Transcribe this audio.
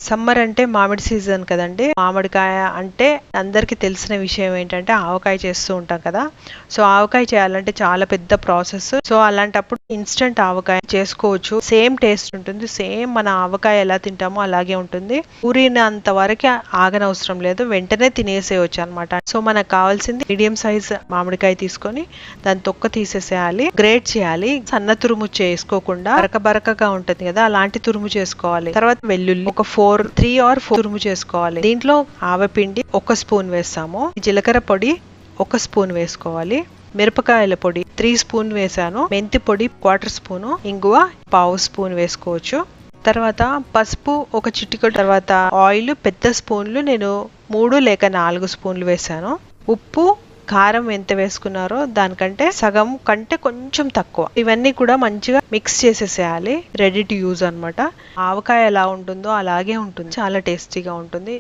Summer అంటే మామిడి season కదండి. మామిడికాయ అంటే అందరికి తెలిసిన విషయం ఏంటంటే ఆవకాయ చేస్తూ ఉంటాం కదా. సో ఆవకాయ చేయాలంటే చాలా పెద్ద ప్రాసెస్. సో అలాంటప్పుడు ఇన్స్టెంట్ ఆవకాయ చేసుకోవచ్చు. సేమ్ టేస్ట్ ఉంటుంది. సేమ్ మన ఆవకాయ ఎలా తింటామో అలాగే ఉంటుంది. ఊరినంత వరకు ఆగనవసరం లేదు, వెంటనే తినేసేయచ్చు అనమాట. సో మనకు కావాల్సింది మీడియం సైజ్ మామిడికాయ తీసుకొని దాని తొక్క తీసేసేయాలి, గ్రేట్ చేయాలి. సన్న తురుము చేసుకోకుండా బరక బరకగా ఉంటుంది కదా, అలాంటి తురుము చేసుకోవాలి. తర్వాత వెల్లుల్లి ఒక 3 or 4 తురుము చేసుకోవాలి. దీంట్లో ఆవపిండి 1 స్పూన్ వేస్తాము. జీలకర్ర పొడి 1 స్పూన్ వేసుకోవాలి. మిరపకాయల పొడి 3 స్పూన్ వేసాను. మెంతి పొడి 1/4 స్పూను, ఇంగువ 1/2 స్పూన్ వేసుకోవచ్చు. తర్వాత పసుపు 1 చిటికెడు, తర్వాత ఆయిల్ పెద్ద స్పూన్లు నేను 3 లేక 4 స్పూన్లు వేసాను. ఉప్పు కారం ఎంత వేసుకున్నారో దానికంటే సగం కంటే కొంచెం తక్కువ. ఇవన్నీ కూడా మంచిగా మిక్స్ చేసేసేయాలి. రెడీ టు యూజ్ అనమాట. ఆవకాయ ఎలా ఉంటుందో అలాగే ఉంటుంది, చాలా టేస్టీగా ఉంటుంది.